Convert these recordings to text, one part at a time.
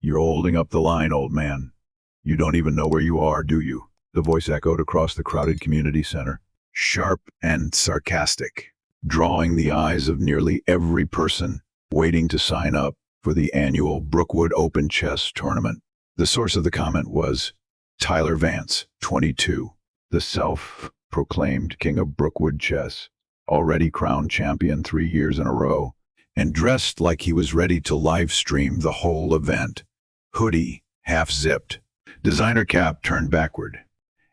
You're holding up the line, old man. You don't even know where you are, do you? The voice echoed across the crowded community center, sharp and sarcastic, drawing the eyes of nearly every person waiting to sign up for the annual Brookwood Open Chess Tournament. The source of the comment was Tyler Vance, 22, the self-proclaimed king of Brookwood chess, already crowned champion 3 years in a row, and dressed like he was ready to live stream the whole event. Hoodie, half-zipped, designer cap turned backward,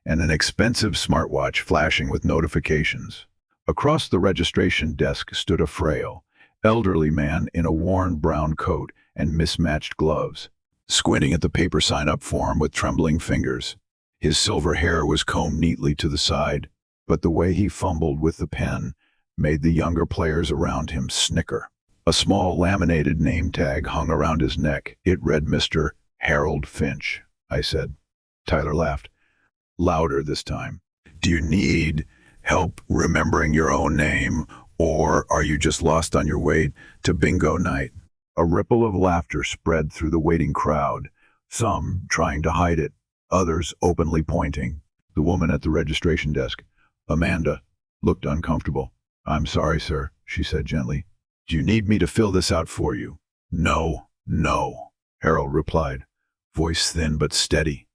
and an expensive smartwatch flashing with notifications. Across the registration desk stood a frail, elderly man in a worn brown coat and mismatched gloves, squinting at the paper sign-up form with trembling fingers. His silver hair was combed neatly to the side, but the way he fumbled with the pen made the younger players around him snicker. A small laminated name tag hung around his neck. It read Mr. Harold Finch. I said. Tyler laughed. Louder this time. Do you need help remembering your own name, or are you just lost on your way to bingo night? A ripple of laughter spread through the waiting crowd, some trying to hide it, others openly pointing. The woman at the registration desk, Amanda, looked uncomfortable. I'm sorry, sir, she said gently. Do you need me to fill this out for you? No, Harold replied, voice thin but steady.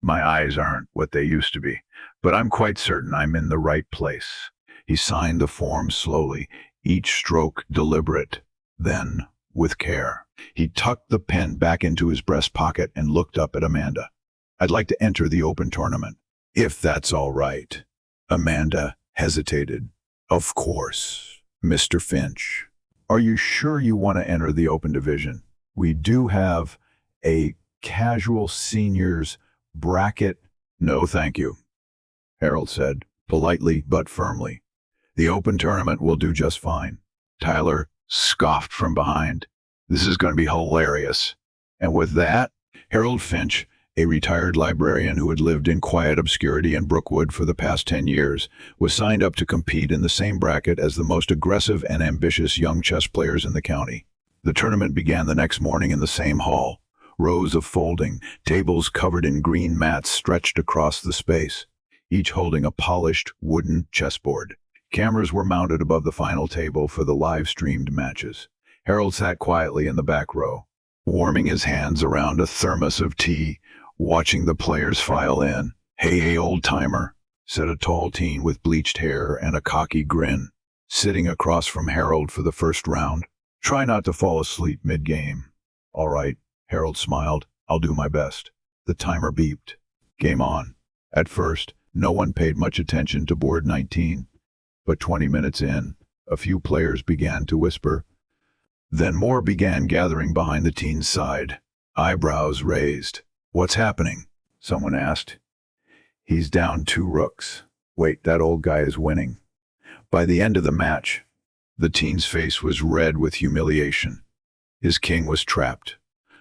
My eyes aren't what they used to be, but I'm quite certain I'm in the right place. He signed the form slowly, each stroke deliberate. Then, with care, he tucked the pen back into his breast pocket and looked up at Amanda. I'd like to enter the open tournament, if that's all right. Amanda hesitated. Of course, Mr. Finch. Are you sure you want to enter the open division? We do have a casual seniors bracket. No, thank you, Harold said, politely but firmly. The open tournament will do just fine. Tyler scoffed from behind. This is going to be hilarious. And with that, Harold Finch, a retired librarian who had lived in quiet obscurity in Brookwood for the past 10 years, was signed up to compete in the same bracket as the most aggressive and ambitious young chess players in the county. The tournament began the next morning in the same hall. Rows of folding, tables covered in green mats stretched across the space, each holding a polished wooden chessboard. Cameras were mounted above the final table for the live-streamed matches. Harold sat quietly in the back row, warming his hands around a thermos of tea, watching the players file in. Hey, old-timer, said a tall teen with bleached hair and a cocky grin, sitting across from Harold for the first round. Try not to fall asleep mid-game. All right, Harold smiled. I'll do my best. The timer beeped. Game on. At first, no one paid much attention to board 19. But 20 minutes in, a few players began to whisper. Then more began gathering behind the teen's side, eyebrows raised. What's happening? Someone asked. He's down 2 rooks. Wait, that old guy is winning. By the end of the match, the teen's face was red with humiliation. His king was trapped.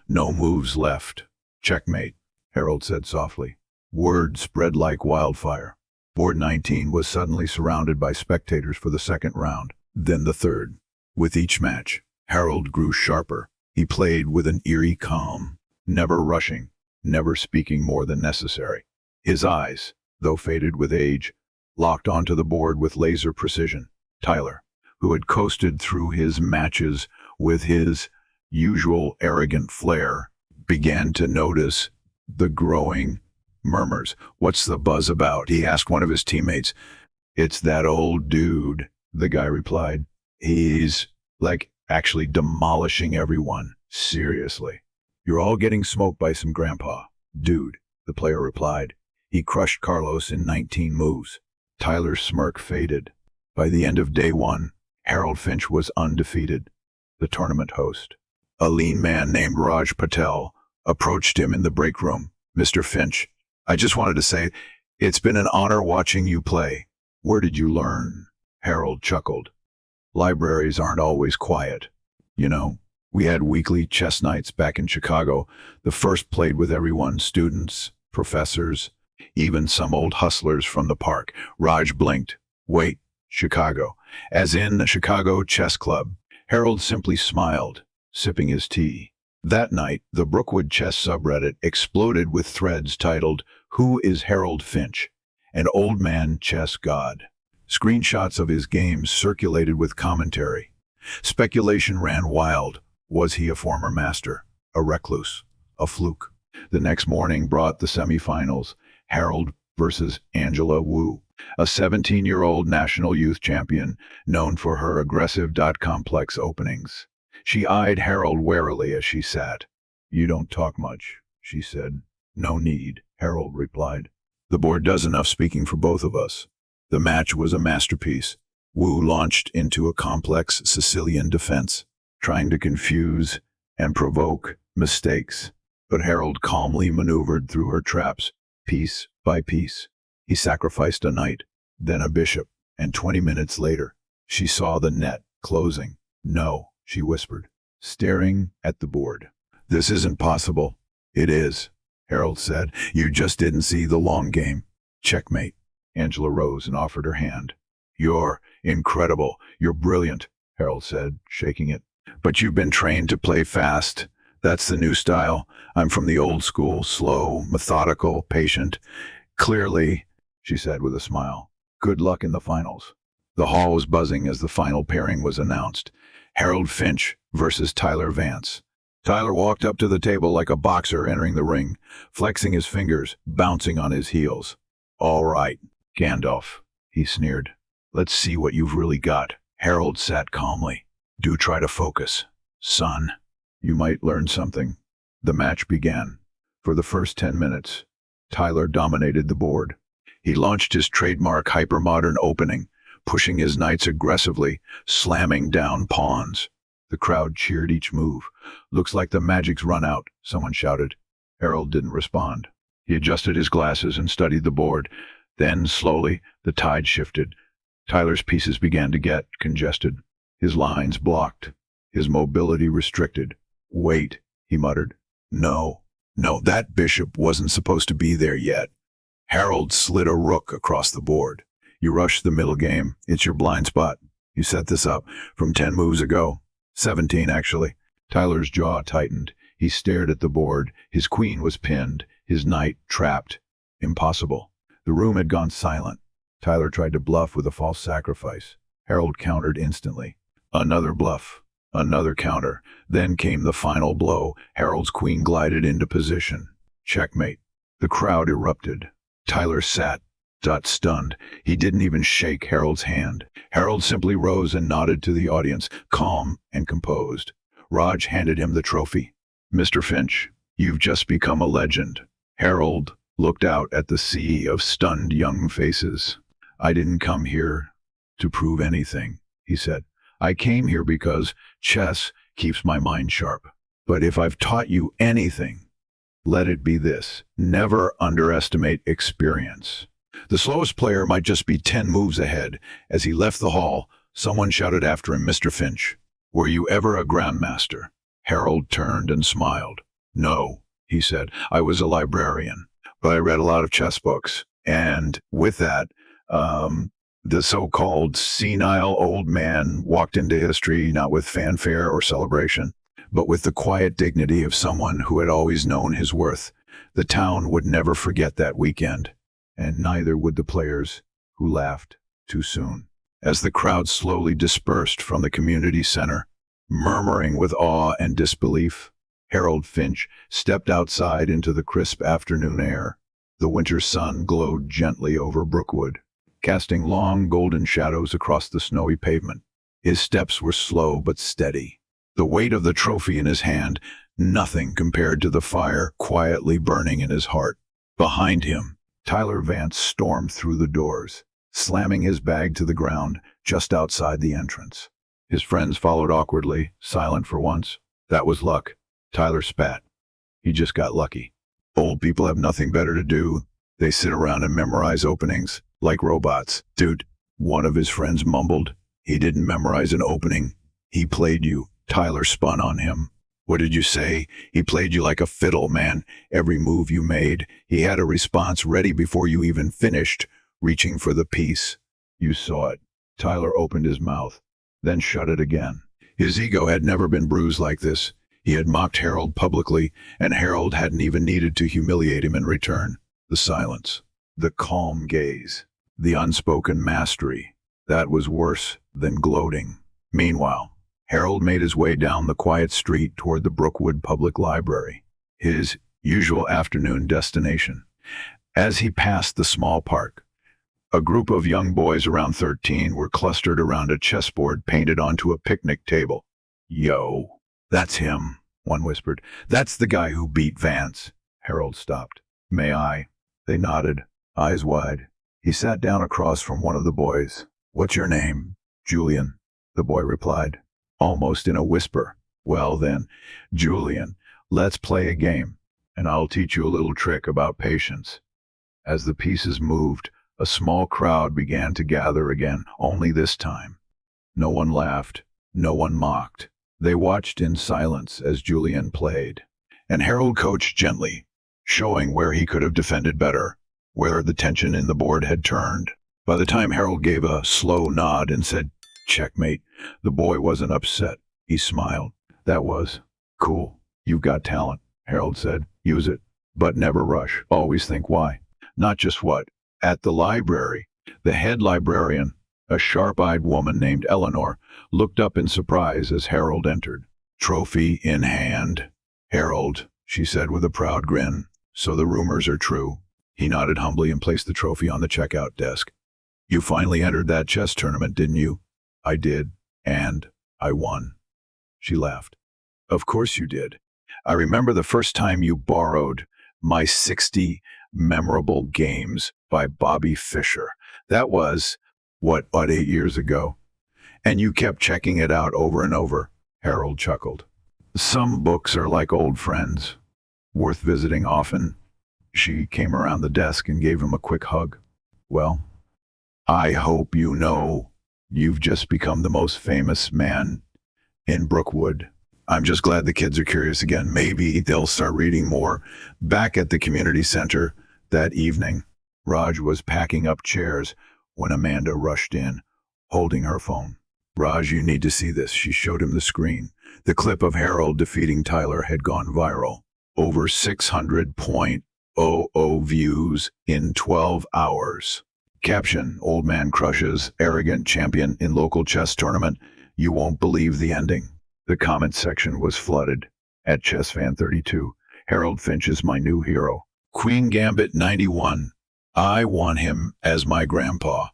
No moves left. Checkmate, Harold said softly. Word spread like wildfire. Board 19 was suddenly surrounded by spectators for the second round, then the third. With each match, Harold grew sharper. He played with an eerie calm, never rushing, never speaking more than necessary. His eyes, though faded with age, locked onto the board with laser precision. Tyler, who had coasted through his matches with his usual arrogant flair, began to notice the growing murmurs. What's the buzz about? He asked one of his teammates. It's that old dude, the guy replied. He's, actually demolishing everyone. Seriously. You're all getting smoked by some grandpa. Dude, the player replied. He crushed Carlos in 19 moves. Tyler's smirk faded. By the end of day 1, Harold Finch was undefeated. The tournament host, a lean man named Raj Patel, approached him in the break room. Mr. Finch, I just wanted to say, it's been an honor watching you play. Where did you learn? Harold chuckled. Libraries aren't always quiet. You know, we had weekly chess nights back in Chicago. The first played with everyone, students, professors, even some old hustlers from the park. Raj blinked. Wait, Chicago. As in the Chicago Chess Club. Harold simply smiled, sipping his tea. That night, the Brookwood chess subreddit exploded with threads titled, "Who is Harold Finch? An Old Man Chess God?" Screenshots of his games circulated with commentary. Speculation ran wild. Was he a former master? A recluse? A fluke? The next morning brought the semifinals, Harold versus Angela Wu, a 17-year-old national youth champion known for her aggressive complex openings. She eyed Harold warily as she sat. "You don't talk much," she said. "No need," Harold replied. "The board does enough speaking for both of us." The match was a masterpiece. Wu launched into a complex Sicilian defense, trying to confuse and provoke mistakes. But Harold calmly maneuvered through her traps, piece by piece. He sacrificed a knight, then a bishop, and 20 minutes later, she saw the net closing. "No," she whispered, staring at the board. "This isn't possible." "It is," Harold said. "You just didn't see the long game." "Checkmate." Angela rose and offered her hand. "You're incredible. You're brilliant," Harold said, shaking it. "But you've been trained to play fast. That's the new style. I'm from the old school, slow, methodical, patient." "Clearly," she said with a smile. "Good luck in the finals." The hall was buzzing as the final pairing was announced. Harold Finch versus Tyler Vance. Tyler walked up to the table like a boxer entering the ring, flexing his fingers, bouncing on his heels. "All right, Gandalf," he sneered. "Let's see what you've really got." Harold sat calmly. "Do try to focus, son. You might learn something." The match began. For the first 10 minutes, Tyler dominated the board. He launched his trademark hypermodern opening, pushing his knights aggressively, slamming down pawns. The crowd cheered each move. "Looks like the magic's run out," someone shouted. Harold didn't respond. He adjusted his glasses and studied the board. Then, slowly, the tide shifted. Tyler's pieces began to get congested. His lines blocked. His mobility restricted. "Wait," he muttered. No, that bishop wasn't supposed to be there yet." Harold slid a rook across the board. "You rushed the middle game. It's your blind spot. You set this up from 10 moves ago. 17, actually." Tyler's jaw tightened. He stared at the board. His queen was pinned, his knight trapped. Impossible. The room had gone silent. Tyler tried to bluff with a false sacrifice. Harold countered instantly. Another bluff. Another counter. Then came the final blow. Harold's queen glided into position. Checkmate. The crowd erupted. Tyler sat, stunned. He didn't even shake Harold's hand. Harold simply rose and nodded to the audience, calm and composed. Raj handed him the trophy. "Mr. Finch, you've just become a legend." Harold looked out at the sea of stunned young faces. "I didn't come here to prove anything," he said. "I came here because chess keeps my mind sharp. But if I've taught you anything, let it be this: never underestimate experience." The slowest player might just be 10 moves ahead. As he left the hall, someone shouted after him, "Mr. Finch, were you ever a grandmaster?" Harold turned and smiled. "No," he said. "I was a librarian, but I read a lot of chess books. And with that, the so-called senile old man walked into history not with fanfare or celebration, but with the quiet dignity of someone who had always known his worth. The town would never forget that weekend, and neither would the players who laughed too soon." As the crowd slowly dispersed from the community center, murmuring with awe and disbelief, Harold Finch stepped outside into the crisp afternoon air. The winter sun glowed gently over Brookwood, casting long golden shadows across the snowy pavement. His steps were slow but steady. The weight of the trophy in his hand, nothing compared to the fire quietly burning in his heart. Behind him, Tyler Vance stormed through the doors, slamming his bag to the ground just outside the entrance. His friends followed awkwardly, silent for once. "That was luck," Tyler spat. "He just got lucky. Old people have nothing better to do. They sit around and memorize openings, like robots." "Dude," one of his friends mumbled. "He didn't memorize an opening. He played you." Tyler spun on him. "What did you say?" "He played you like a fiddle, man. Every move you made, he had a response ready before you even finished, reaching for the piece." "You saw it." Tyler opened his mouth, then shut it again. His ego had never been bruised like this. He had mocked Harold publicly, and Harold hadn't even needed to humiliate him in return. The silence, the calm gaze, the unspoken mastery. That was worse than gloating. Meanwhile, Harold made his way down the quiet street toward the Brookwood Public Library, his usual afternoon destination. As he passed the small park, a group of young boys around 13 were clustered around a chessboard painted onto a picnic table. "Yo, that's him," one whispered. "That's the guy who beat Vance." Harold stopped. "May I?" They nodded, eyes wide. He sat down across from one of the boys. "What's your name?" "Julian," the boy replied, almost in a whisper. "Well then, Julian, let's play a game, and I'll teach you a little trick about patience." As the pieces moved, a small crowd began to gather again, only this time. No one laughed, no one mocked. They watched in silence as Julian played. And Harold coached gently, showing where he could have defended better, where the tension in the board had turned. By the time Harold gave a slow nod and said, "Checkmate," the boy wasn't upset. He smiled. "That was cool. You've got talent," Harold said. "Use it, but never rush. Always think why, not just what." At the library, the head librarian, a sharp-eyed woman named Eleanor, looked up in surprise as Harold entered. "Trophy in hand." "Harold," she said with a proud grin, "so the rumors are true." He nodded humbly and placed the trophy on the checkout desk. "You finally entered that chess tournament, didn't you?" "I did, and I won." She laughed. "Of course you did. I remember the first time you borrowed my 60 Memorable Games by Bobby Fischer. That was, what, 8 years ago? And you kept checking it out over and over." Harold chuckled. "Some books are like old friends, worth visiting often." She came around the desk and gave him a quick hug. "Well, I hope you know you've just become the most famous man in Brookwood. I'm just glad the kids are curious again. Maybe they'll start reading more." Back at the community center that evening, Raj was packing up chairs when Amanda rushed in, holding her phone. "Raj, you need to see this." She showed him the screen. The clip of Harold defeating Tyler had gone viral. Over 600.00 views in 12 hours. Caption: "Old man crushes arrogant champion in local chess tournament. You won't believe the ending." The comment section was flooded. At ChessFan32, "Harold Finch is my new hero." Queen Gambit 91, "I want him as my grandpa."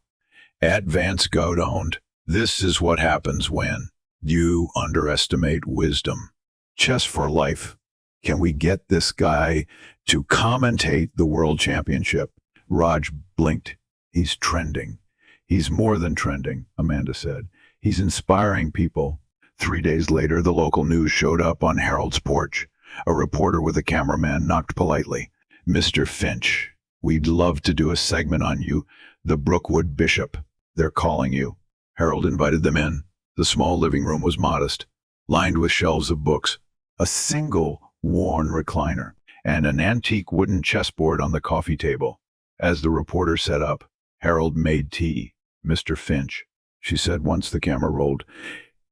At Vance Godoned, "This is what happens when you underestimate wisdom." Chess for life. "Can we get this guy to commentate the World Championship?" Raj blinked. "He's trending." "He's more than trending," Amanda said. "He's inspiring people." 3 days later, the local news showed up on Harold's porch. A reporter with a cameraman knocked politely. "Mr. Finch, we'd love to do a segment on you. The Brookwood Bishop. They're calling you." Harold invited them in. The small living room was modest, lined with shelves of books, a single worn recliner, and an antique wooden chessboard on the coffee table. As the reporter set up, Harold made tea. "Mr. Finch," she said once the camera rolled,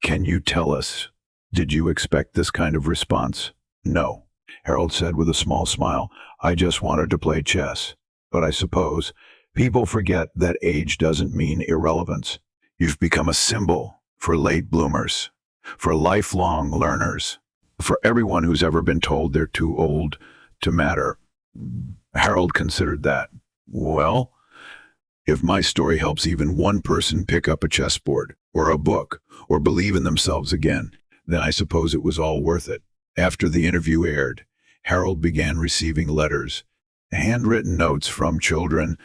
"can you tell us, did you expect this kind of response?" "No," Harold said with a small smile. "I just wanted to play chess. But I suppose people forget that age doesn't mean irrelevance. You've become a symbol for late bloomers, for lifelong learners, for everyone who's ever been told they're too old to matter." Harold considered that. "Well, if my story helps even one person pick up a chessboard or a book or believe in themselves again, then I suppose it was all worth it." After the interview aired, Harold began receiving letters, handwritten notes from children,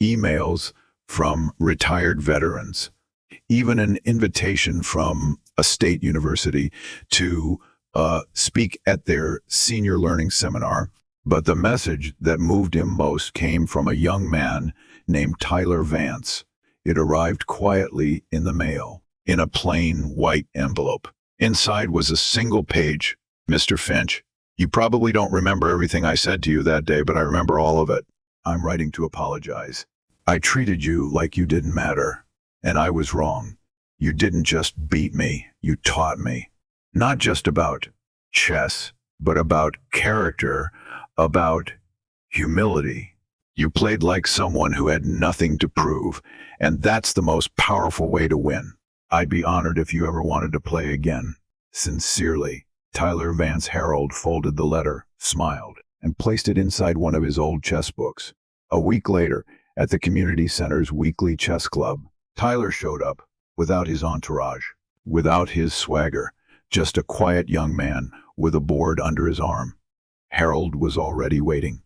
emails from retired veterans, even an invitation from a state university to speak at their senior learning seminar. But the message that moved him most came from a young man named Tyler Vance. It arrived quietly in the mail, in a plain white envelope. Inside was a single page. "Mr. Finch, you probably don't remember everything I said to you that day, but I remember all of it. I'm writing to apologize. I treated you like you didn't matter, and I was wrong. You didn't just beat me, you taught me. Not just about chess, but about character, about humility. You played like someone who had nothing to prove, and that's the most powerful way to win. I'd be honored if you ever wanted to play again. Sincerely, Tyler Vance. Harold folded the letter, smiled, and placed it inside one of his old chess books. A week later, at the community center's weekly chess club, Tyler showed up, without his entourage, without his swagger, just a quiet young man with a board under his arm. Harold was already waiting.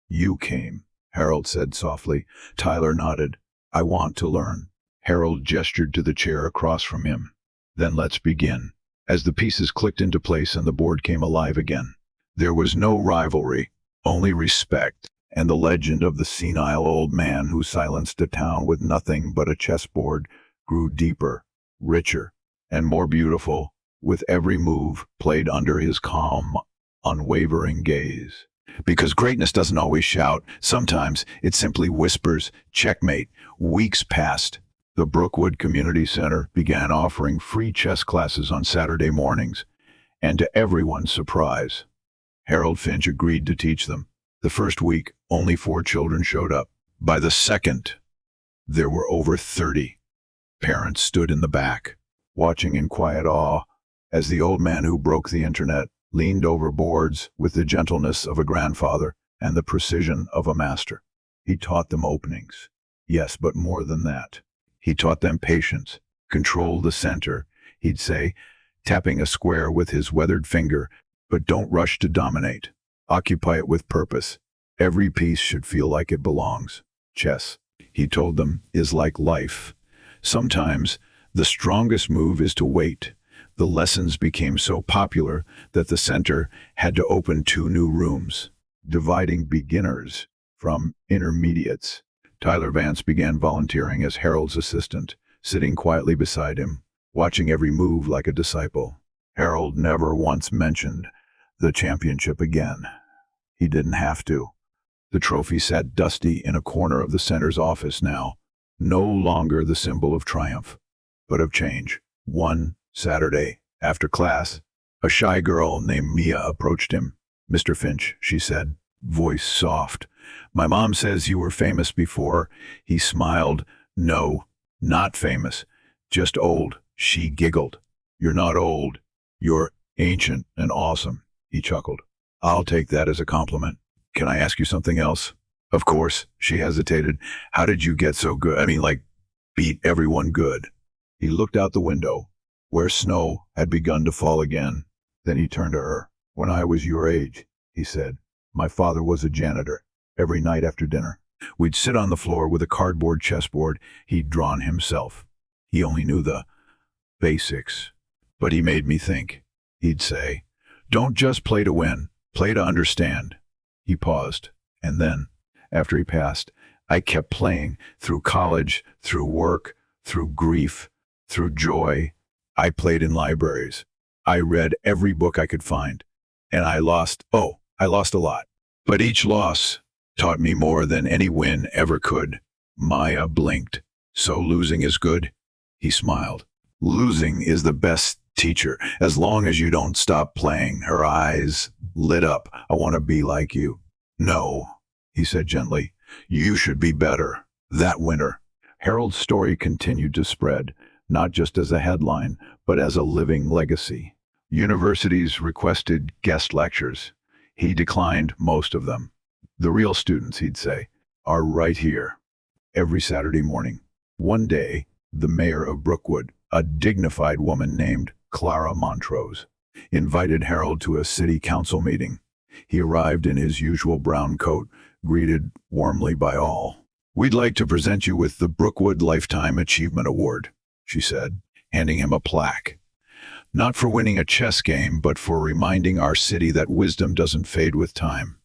"You came," Harold said softly. Tyler nodded. "I want to learn." Harold gestured to the chair across from him. "Then let's begin." As the pieces clicked into place and the board came alive again, there was no rivalry, only respect, and the legend of the senile old man who silenced a town with nothing but a chessboard grew deeper, richer, and more beautiful with every move played under his calm, unwavering gaze. Because greatness doesn't always shout. Sometimes it simply whispers, "Checkmate." Weeks passed. The Brookwood Community Center began offering free chess classes on Saturday mornings, and to everyone's surprise, Harold Finch agreed to teach them. The first week, only 4 children showed up. By the second, there were over 30. Parents stood in the back, watching in quiet awe as the old man who broke the internet leaned over boards with the gentleness of a grandfather and the precision of a master. He taught them openings. Yes, but more than that. He taught them patience. "Control the center," he'd say, tapping a square with his weathered finger, "but don't rush to dominate. Occupy it with purpose. Every piece should feel like it belongs." Chess, he told them, is like life. Sometimes the strongest move is to wait. The lessons became so popular that the center had to open 2 new rooms, dividing beginners from intermediates. Tyler Vance began volunteering as Harold's assistant, sitting quietly beside him, watching every move like a disciple. Harold never once mentioned the championship again. He didn't have to. The trophy sat dusty in a corner of the center's office now, no longer the symbol of triumph, but of change. One Saturday, after class, a shy girl named Mia approached him. "Mr. Finch," she said, voice soft, "my mom says you were famous before." He smiled. "No, not famous, just old." She giggled. "You're not old. You're ancient and awesome," he chuckled. "I'll take that as a compliment. Can I ask you something else?" "Of course," she hesitated. "How did you get so good? I mean, like, beat everyone good?" He looked out the window, where snow had begun to fall again. Then he turned to her. "When I was your age," he said, "my father was a janitor. Every night after dinner, we'd sit on the floor with a cardboard chessboard he'd drawn himself. He only knew the basics, but he made me think. He'd say, 'Don't just play to win, play to understand.'" He paused, and then, after he passed, "I kept playing through college, through work, through grief, through joy. I played in libraries. I read every book I could find, and I lost a lot. But each loss taught me more than any win ever could." Maya blinked. "So losing is good?" He smiled. "Losing is the best teacher, as long as you don't stop playing." Her eyes lit up. "I want to be like you." "No," he said gently. "You should be better. That winner." Harold's story continued to spread, not just as a headline, but as a living legacy. Universities requested guest lectures. He declined most of them. "The real students," he'd say, "are right here." Every Saturday morning. One day, the mayor of Brookwood, a dignified woman named Clara Montrose, invited Harold to a city council meeting. He arrived in his usual brown coat, greeted warmly by all. "We'd like to present you with the Brookwood Lifetime Achievement Award," she said, handing him a plaque. "Not for winning a chess game, but for reminding our city that wisdom doesn't fade with time.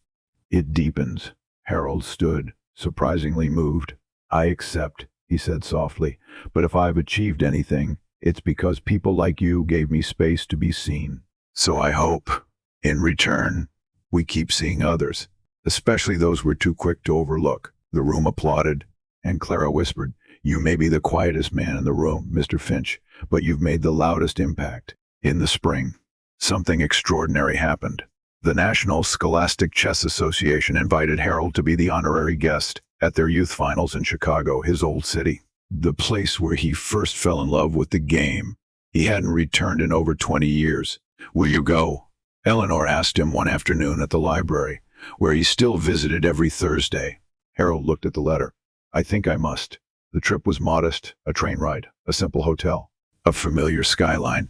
It deepens." Harold stood, surprisingly moved. "I accept," he said softly, "but if I've achieved anything, it's because people like you gave me space to be seen. So I hope, in return, we keep seeing others, especially those we're too quick to overlook." The room applauded, and Clara whispered, "You may be the quietest man in the room, Mr. Finch, but you've made the loudest impact." In the spring, something extraordinary happened. The National Scholastic Chess Association invited Harold to be the honorary guest at their youth finals in Chicago, his old city, the place where he first fell in love with the game. He hadn't returned in over 20 years. "Will you go?" Eleanor asked him one afternoon at the library, where he still visited every Thursday. Harold looked at the letter. "I think I must." The trip was modest, a train ride, a simple hotel, a familiar skyline.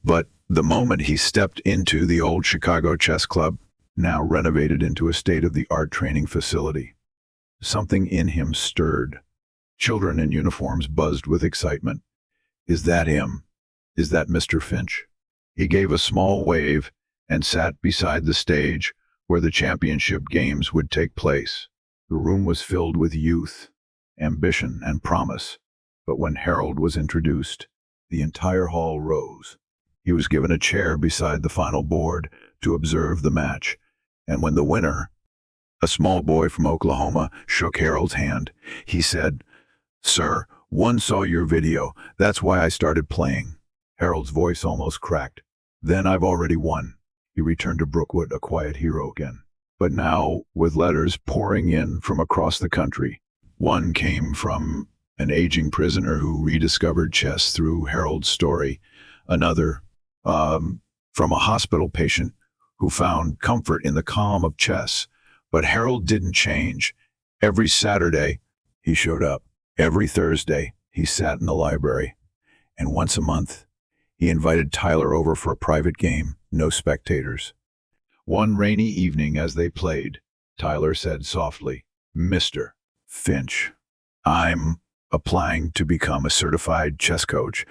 But the moment he stepped into the old Chicago Chess Club, now renovated into a state-of-the-art training facility, something in him stirred. Children in uniforms buzzed with excitement. "Is that him? Is that Mr. Finch?" He gave a small wave and sat beside the stage where the championship games would take place. The room was filled with youth, ambition, and promise. But when Harold was introduced, the entire hall rose. He was given a chair beside the final board to observe the match, and when the winner, a small boy from Oklahoma, shook Harold's hand, he said, "Sir, one saw your video. That's why I started playing." Harold's voice almost cracked. "Then I've already won." He returned to Brookwood, a quiet hero again. But now, with letters pouring in from across the country, one came from an aging prisoner who rediscovered chess through Harold's story, another from a hospital patient who found comfort in the calm of chess. But Harold didn't change. Every Saturday, he showed up. Every Thursday, he sat in the library. And once a month, he invited Tyler over for a private game, no spectators. One rainy evening as they played, Tyler said softly, "Mr. Finch, I'm applying to become a certified chess coach."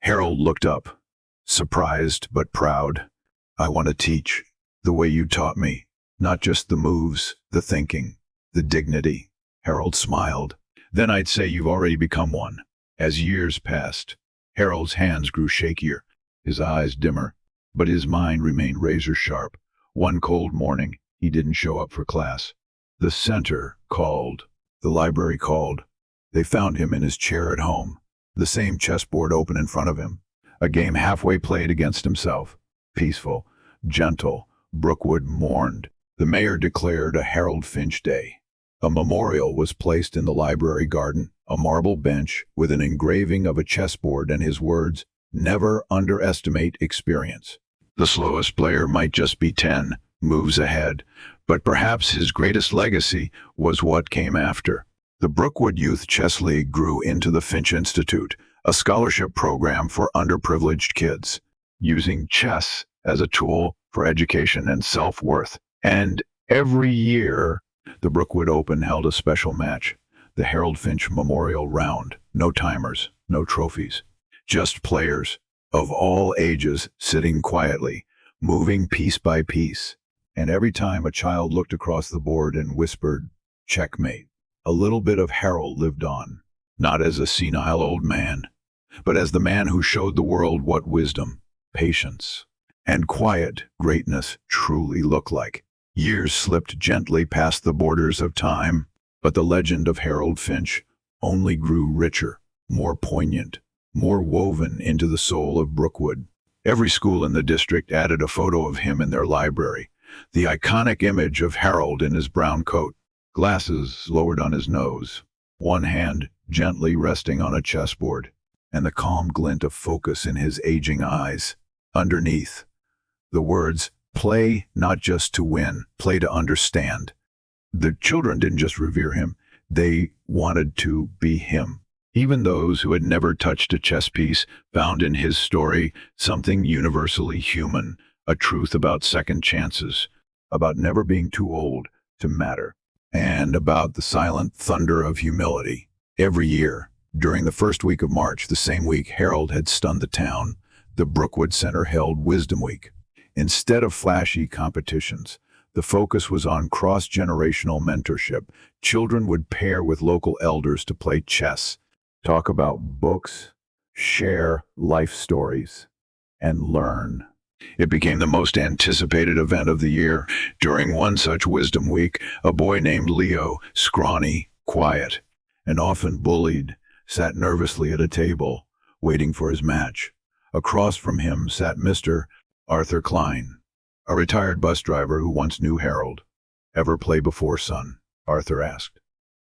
Harold looked up, surprised but proud. "I want to teach the way you taught me, not just the moves, the thinking, the dignity." Harold smiled. "Then I'd say you've already become one." As years passed, Harold's hands grew shakier, his eyes dimmer, but his mind remained razor sharp. One cold morning, he didn't show up for class. The center called. The library called. They found him in his chair at home, the same chessboard open in front of him, a game halfway played against himself. Peaceful, gentle, Brookwood mourned. The mayor declared a Harold Finch Day. A memorial was placed in the library garden, a marble bench with an engraving of a chessboard and his words, "Never underestimate experience." The slowest player might just be 10 moves ahead, but perhaps his greatest legacy was what came after. The Brookwood Youth Chess League grew into the Finch Institute, a scholarship program for underprivileged kids, using chess as a tool for education and self-worth. And every year, the Brookwood Open held a special match, the Harold Finch Memorial Round. No timers, no trophies, just players of all ages sitting quietly, moving piece by piece. And every time a child looked across the board and whispered, "Checkmate," a little bit of Harold lived on, not as a senile old man, but as the man who showed the world what wisdom, patience, and quiet greatness truly look like. Years slipped gently past the borders of time, but the legend of Harold Finch only grew richer, more poignant, more woven into the soul of Brookwood. Every school in the district added a photo of him in their library, the iconic image of Harold in his brown coat, glasses lowered on his nose, one hand gently resting on a chessboard, and the calm glint of focus in his aging eyes. Underneath, the words, "Play not just to win, play to understand." The children didn't just revere him, they wanted to be him. Even those who had never touched a chess piece found in his story something universally human, a truth about second chances, about never being too old to matter, and about the silent thunder of humility. Every year, during the first week of March, the same week Harold had stunned the town, the Brookwood Center held Wisdom Week. Instead of flashy competitions, the focus was on cross-generational mentorship. Children would pair with local elders to play chess, talk about books, share life stories, and learn. It became the most anticipated event of the year. During one such Wisdom Week, a boy named Leo, scrawny, quiet, and often bullied, sat nervously at a table, waiting for his match. Across from him sat Mr. Arthur Klein, a retired bus driver who once knew Harold. Ever play before, son? Arthur asked.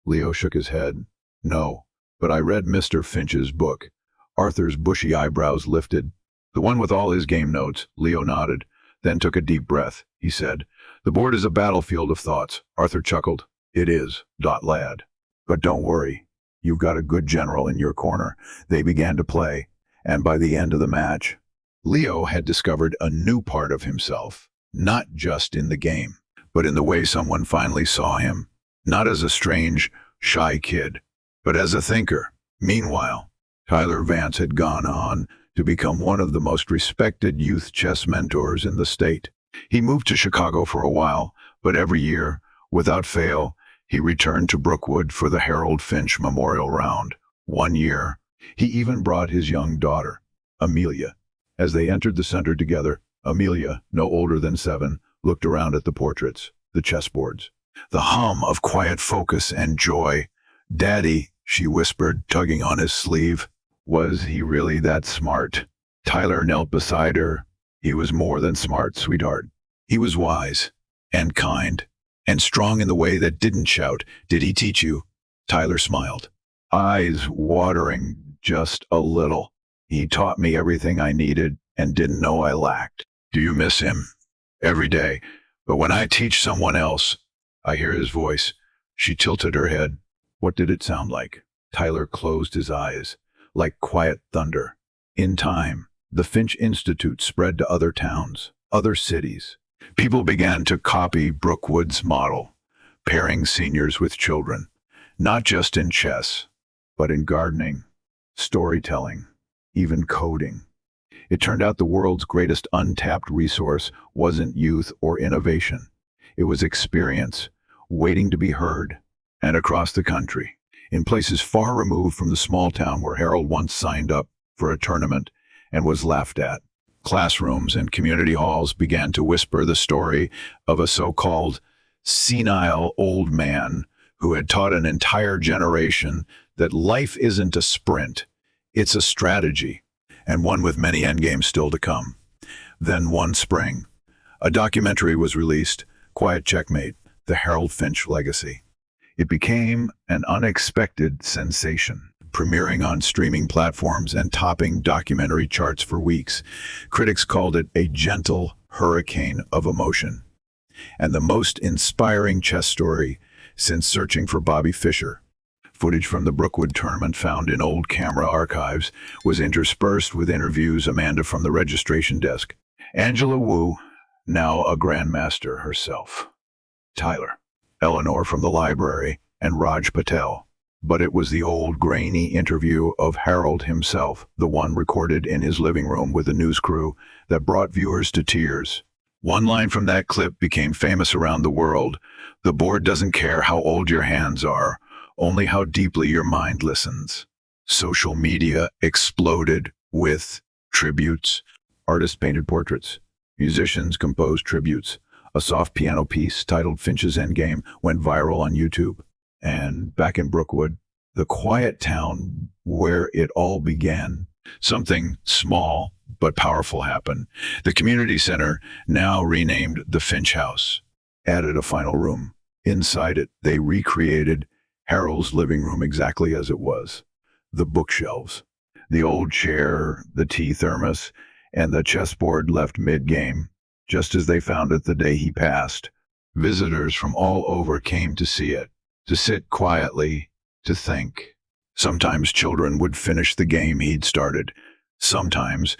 Leo shook his head. No, but I read Mr. Finch's book. Arthur's bushy eyebrows lifted. The one with all his game notes. Leo nodded, then took a deep breath. He said, the board is a battlefield of thoughts. Arthur chuckled. It is, lad. But don't worry. You've got a good general in your corner. They began to play, and by the end of the match, Leo had discovered a new part of himself, not just in the game, but in the way someone finally saw him, not as a strange, shy kid, but as a thinker. Meanwhile, Tyler Vance had gone on to become one of the most respected youth chess mentors in the state. He moved to Chicago for a while, but every year, without fail, he returned to Brookwood for the Harold Finch Memorial Round. One year, he even brought his young daughter, Amelia. As they entered the center together, Amelia, no older than 7, looked around at the portraits, the chessboards. The hum of quiet focus and joy. Daddy, she whispered, tugging on his sleeve. Was he really that smart? Tyler knelt beside her. He was more than smart, sweetheart. He was wise and kind and strong in the way that didn't shout. Did he teach you? Tyler smiled, eyes watering just a little. He taught me everything I needed and didn't know I lacked. Do you miss him? Every day. But when I teach someone else, I hear his voice. She tilted her head. What did it sound like? Tyler closed his eyes. Like quiet thunder. In time, the Finch Institute spread to other towns, other cities. People began to copy Brookwood's model, pairing seniors with children, not just in chess, but in gardening, storytelling, even coding. It turned out the world's greatest untapped resource wasn't youth or innovation. It was experience, waiting to be heard. And across the country, in places far removed from the small town where Harold once signed up for a tournament and was laughed at, classrooms and community halls began to whisper the story of a so-called senile old man who had taught an entire generation that life isn't a sprint, it's a strategy, and one with many endgames still to come. Then one spring, a documentary was released, Quiet Checkmate, The Harold Finch Legacy. It became an unexpected sensation, premiering on streaming platforms and topping documentary charts for weeks. Critics called it a gentle hurricane of emotion, and the most inspiring chess story since searching for Bobby Fischer. Footage from the Brookwood tournament found in old camera archives was interspersed with interviews. Amanda from the registration desk, Angela Wu, now a grandmaster herself, Tyler, Eleanor from the library, and Raj Patel. But it was the old grainy interview of Harold himself, the one recorded in his living room with the news crew, that brought viewers to tears. One line from that clip became famous around the world. The board doesn't care how old your hands are, only how deeply your mind listens. Social media exploded with tributes. Artists painted portraits. Musicians composed tributes. A soft piano piece titled Finch's Endgame went viral on YouTube. And back in Brookwood, the quiet town where it all began, something small but powerful happened. The community center, now renamed the Finch House, added a final room. Inside it, they recreated Harold's living room exactly as it was. The bookshelves, the old chair, the tea thermos, and the chessboard left mid-game, just as they found it the day he passed. Visitors from all over came to see it, to sit quietly, to think. Sometimes children would finish the game he'd started. Sometimes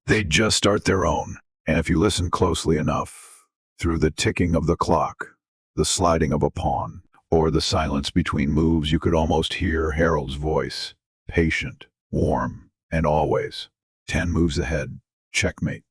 they'd just start their own. And if you listened closely enough, through the ticking of the clock, the sliding of a pawn, or the silence between moves, you could almost hear Harold's voice, patient, warm, and always 10 moves ahead, checkmate.